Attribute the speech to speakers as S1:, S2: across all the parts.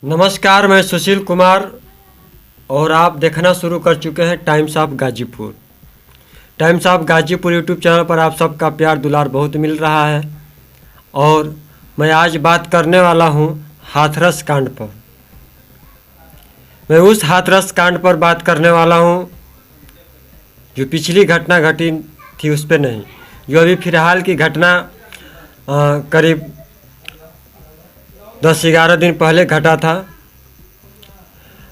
S1: नमस्कार, मैं सुशील कुमार और आप देखना शुरू कर चुके हैं times of Ghazipur. Times of Ghazipur YouTube channel पर आप सबका प्यार दुलार बहुत मिल रहा है और मैं आज बात करने वाला हूं हाथरस कांड पर। मैं उस हाथरस कांड पर बात करने वाला हूं जो पिछली घटना घटी थी उस पर नहीं, जो अभी फ़िलहाल की घटना करीब 10-11 दिन पहले घटा था।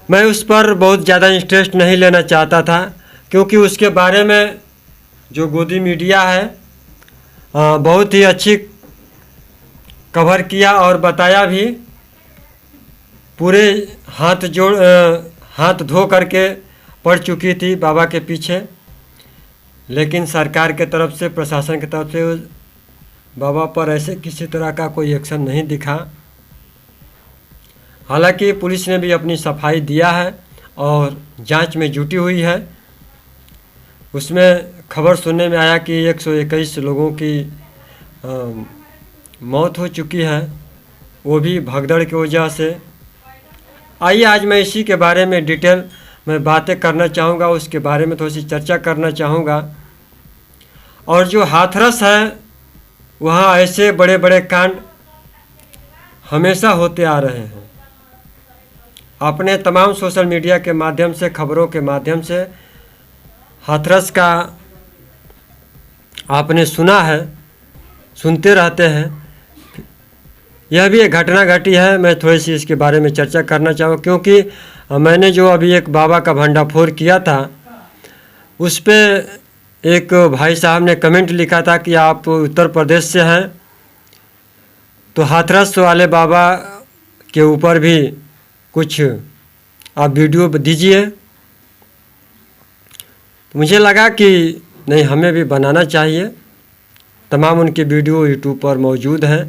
S1: मैं उस पर बहुत ज़्यादा इंटरेस्ट नहीं लेना चाहता था क्योंकि उसके बारे में जो गोदी मीडिया है बहुत ही अच्छी कवर किया और बताया भी। पूरे हाथ धो करके पड़ चुकी थी बाबा के पीछे, लेकिन सरकार के तरफ से, प्रशासन की तरफ से बाबा पर ऐसे किसी तरह का कोई एक्शन नहीं दिखा। हालांकि पुलिस ने भी अपनी सफाई दिया है और जांच में जुटी हुई है। उसमें खबर सुनने में आया कि 121 लोगों की मौत हो चुकी है, वो भी भगदड़ की वजह से। आइए आज मैं इसी के बारे में डिटेल में बातें करना चाहूँगा, उसके बारे में थोड़ी सी चर्चा करना चाहूँगा। और जो हाथरस है वहाँ ऐसे बड़े बड़े कांड हमेशा होते आ रहे हैं। अपने तमाम सोशल मीडिया के माध्यम से, खबरों के माध्यम से हाथरस का आपने सुना है, सुनते रहते हैं। यह भी एक घटना घटी है। मैं थोड़ी सी इसके बारे में चर्चा करना चाहूँ क्योंकि मैंने जो अभी एक बाबा का भंडाफोड़ किया था उस पर एक भाई साहब ने कमेंट लिखा था कि आप उत्तर प्रदेश से हैं तो हाथरस वाले बाबा के ऊपर भी कुछ आप वीडियो दीजिए। तो मुझे लगा कि नहीं, हमें भी बनाना चाहिए। तमाम उनके वीडियो यूट्यूब पर मौजूद हैं।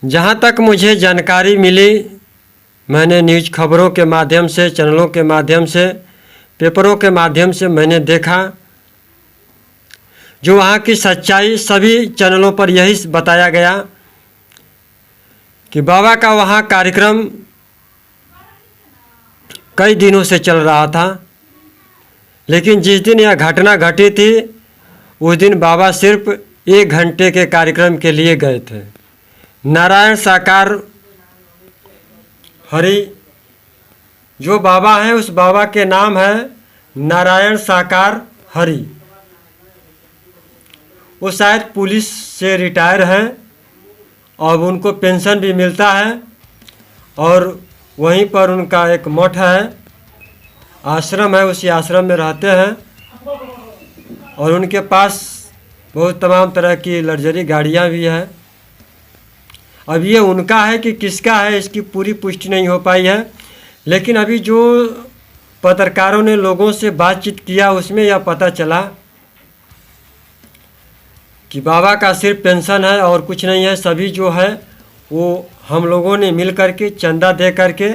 S1: जहाँ तक मुझे जानकारी मिली, मैंने न्यूज़ खबरों के माध्यम से, चैनलों के माध्यम से, पेपरों के माध्यम से मैंने देखा जो वहाँ की सच्चाई, सभी चैनलों पर यही बताया गया कि बाबा का वहाँ कार्यक्रम कई दिनों से चल रहा था, लेकिन जिस दिन यह घटना घटी थी उस दिन बाबा सिर्फ 1 घंटे के कार्यक्रम के लिए गए थे। नारायण साकार हरि जो बाबा हैं, उस बाबा के नाम है नारायण साकार हरि। वो शायद पुलिस से रिटायर हैं और उनको पेंशन भी मिलता है और वहीं पर उनका एक मठ है, आश्रम है, उसी आश्रम में रहते हैं और उनके पास बहुत तमाम तरह की लग्जरी गाड़ियां भी हैं। अब ये उनका है कि किसका है इसकी पूरी पुष्टि नहीं हो पाई है, लेकिन अभी जो पत्रकारों ने लोगों से बातचीत किया उसमें यह पता चला कि बाबा का सिर्फ पेंशन है और कुछ नहीं है। सभी जो है वो हम लोगों ने मिल करके, चंदा दे करके,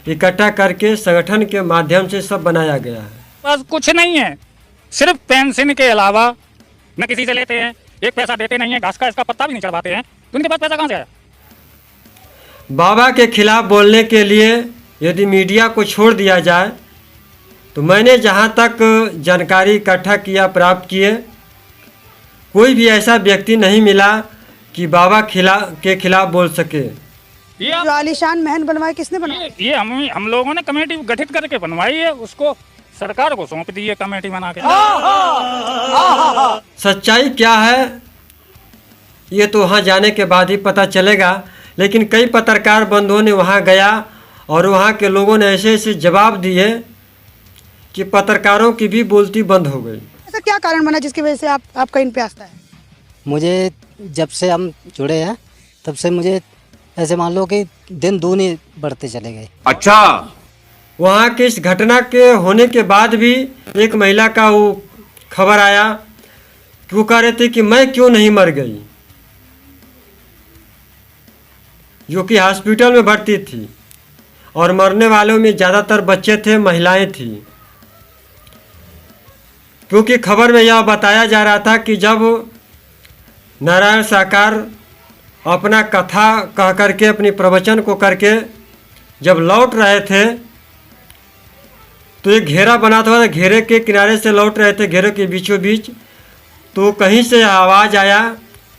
S1: इकट्ठा करके, संगठन के माध्यम से सब बनाया गया है।
S2: बस कुछ नहीं है, सिर्फ पेंशन के अलावा न किसी से लेते हैं, 1 पैसा देते नहीं है, घास का इसका पत्ता भी नहीं चढ़वाते हैं। तो उनके पास पैसा कहाँ से आया?
S1: बाबा के खिलाफ बोलने के लिए यदि मीडिया को छोड़ दिया जाए तो मैंने जहाँ तक जानकारी इकट्ठा किया, प्राप्त किए, कोई भी ऐसा व्यक्ति नहीं मिला कि बाबा के खिलाफ बोल सके।
S2: ये
S3: जो आलीशान महल बनवाया किसने बनाया?
S2: ये हम लोगों ने कमेटी गठित करके बनवाई है, उसको सरकार को सौंप दी है कमेटी बना के।
S1: सच्चाई क्या है ये तो वहाँ जाने के बाद ही पता चलेगा, लेकिन कई पत्रकार बंधुओं ने वहाँ गया और वहाँ के लोगों ने ऐसे ऐसे जवाब दिए कि पत्रकारों की भी बोलती बंद हो गई।
S3: ऐसा क्या कारण बना जिसकी वजह से आपका इन पे आस्था है?
S4: मुझे जब से हम जुड़े हैं तब से मुझे ऐसे मान लो कि दिन दूनी बढ़ते चले गए।
S5: अच्छा,
S1: वहाँ के इस घटना के होने के बाद भी एक महिला का वो खबर आया कि वो कह रहे थे कि मैं क्यों नहीं मर गई, जो कि हॉस्पिटल में भर्ती थी और मरने वालों में ज़्यादातर बच्चे थे, महिलाएं थी। क्योंकि खबर में यह बताया जा रहा था कि जब नारायण साकार अपना कथा कह करके, अपनी प्रवचन को करके जब लौट रहे थे तो एक घेरा बना था, घेरे के किनारे से लौट रहे थे, घेरे के बीचों बीच। तो कहीं से आवाज़ आया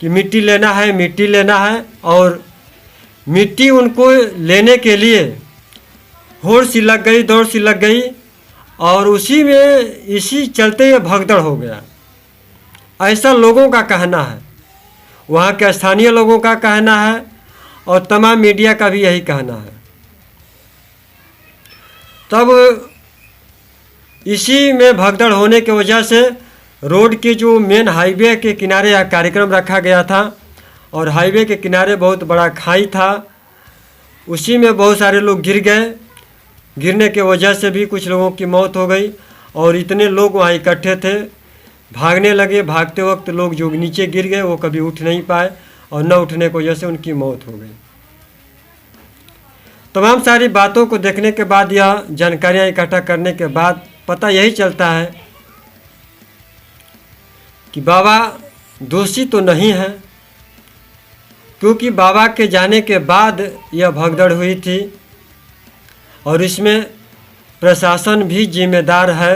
S1: कि मिट्टी लेना है, मिट्टी लेना है। और मिट्टी उनको लेने के लिए होड़ सी लग गई, दौड़ सी लग गई, और उसी में इसी चलते ये भगदड़ हो गया। ऐसा लोगों का कहना है, वहाँ के स्थानीय लोगों का कहना है, और तमाम मीडिया का भी यही कहना है। तब इसी में भगदड़ होने की वजह से रोड के जो मेन हाईवे के किनारे यह कार्यक्रम रखा गया था, और हाईवे के किनारे बहुत बड़ा खाई था, उसी में बहुत सारे लोग गिर गए। गिरने की वजह से भी कुछ लोगों की मौत हो गई, और इतने लोग वहाँ इकट्ठे थे, भागने लगे। भागते वक्त लोग जो नीचे गिर गए वो कभी उठ नहीं पाए, और न उठने की वजह से उनकी मौत हो गई। तमाम सारी बातों को देखने के बाद, यह जानकारियाँ इकट्ठा करने के बाद पता यही चलता है कि बाबा दोषी तो नहीं है, क्योंकि बाबा के जाने के बाद यह भगदड़ हुई थी, और इसमें प्रशासन भी जिम्मेदार है।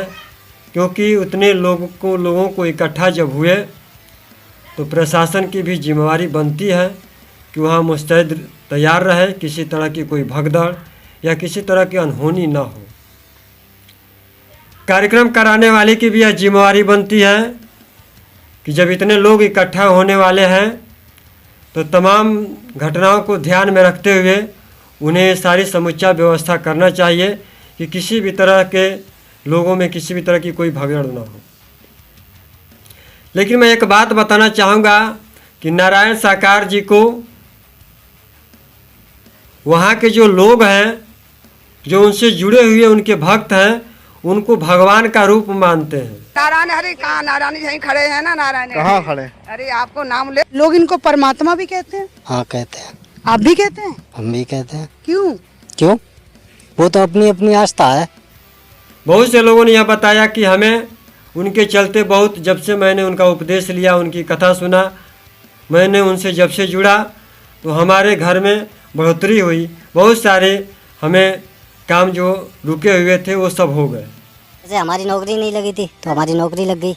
S1: क्योंकि उतने लोगों को इकट्ठा जब हुए तो प्रशासन की भी जिम्मेवारी बनती है कि वहाँ मुस्तैद तैयार रहे, किसी तरह की कोई भगदड़ या किसी तरह की अनहोनी ना हो। कार्यक्रम कराने वाले की भी यह जिम्मेवारी बनती है कि जब इतने लोग इकट्ठा होने वाले हैं तो तमाम घटनाओं को ध्यान में रखते हुए उन्हें सारी समुच्चा व्यवस्था करना चाहिए कि किसी भी तरह के लोगों में किसी भी तरह की कोई भगदड़ ना हो। लेकिन मैं एक बात बताना चाहूँगा कि नारायण साकार जी को वहाँ के जो लोग हैं, जो उनसे जुड़े हुए उनके भक्त हैं, उनको भगवान का रूप मानते हैं।
S5: नारायण हरे कहाँ, नारायण यहीं खड़े हैं ना, नारायण
S6: कहाँ खड़े?
S5: अरे आपको नाम ले।
S3: लोग इनको परमात्मा भी कहते हैं?
S4: हाँ कहते हैं,
S3: आप भी कहते हैं?
S4: हम भी कहते हैं।
S3: क्यों?
S4: क्यों? वो तो अपनी अपनी आस्था है।
S1: बहुत से लोगों ने यह बताया कि हमें उनके चलते बहुत, जब से मैंने उनका उपदेश लिया, उनकी कथा सुना, मैंने उनसे जब से जुड़ा तो हमारे घर में बढ़ोतरी हुई। बहुत सारे हमें काम जो रुके हुए थे वो सब हो गए।
S7: जैसे हमारी नौकरी नहीं लगी थी तो हमारी नौकरी लग गई,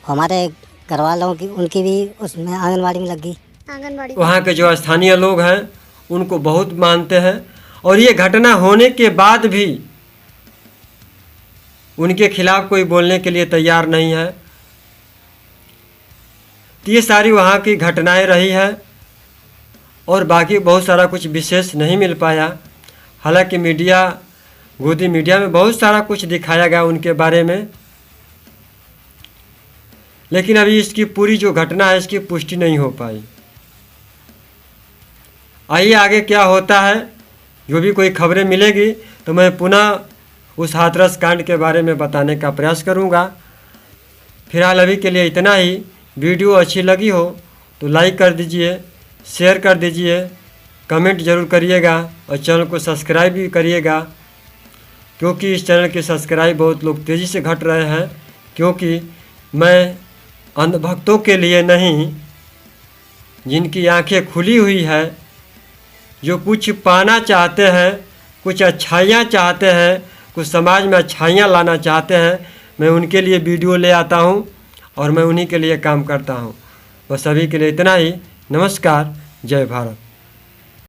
S7: हमारे घर वालों की उनकी भी उसमें आंगनवाड़ी में लग गई। आंगनवाड़ी
S1: वहाँ के जो स्थानीय लोग हैं उनको बहुत मानते हैं, और ये घटना होने के बाद भी उनके खिलाफ कोई बोलने के लिए तैयार नहीं है। तो ये सारी वहाँ की घटनाएं रही है, और बाकी बहुत सारा कुछ विशेष नहीं मिल पाया। हालांकि गोदी मीडिया में बहुत सारा कुछ दिखाया गया उनके बारे में, लेकिन अभी इसकी पूरी जो घटना है इसकी पुष्टि नहीं हो पाई। आइए आगे क्या होता है, जो भी कोई खबरें मिलेगी तो मैं पुनः उस हाथरस कांड के बारे में बताने का प्रयास करूंगा। फिलहाल अभी के लिए इतना ही। वीडियो अच्छी लगी हो तो लाइक कर दीजिए, शेयर कर दीजिए, कमेंट ज़रूर करिएगा, और चैनल को सब्सक्राइब भी करिएगा, क्योंकि इस चैनल के सब्सक्राइब बहुत लोग तेज़ी से घट रहे हैं। क्योंकि मैं अंधभक्तों के लिए नहीं, जिनकी आंखें खुली हुई है, जो कुछ पाना चाहते हैं, कुछ अच्छाइयाँ चाहते हैं, कुछ समाज में अच्छाइयाँ लाना चाहते हैं, मैं उनके लिए वीडियो ले आता हूँ और मैं उन्हीं के लिए काम करता हूँ। बस अभी के लिए इतना ही। नमस्कार, जय भारत।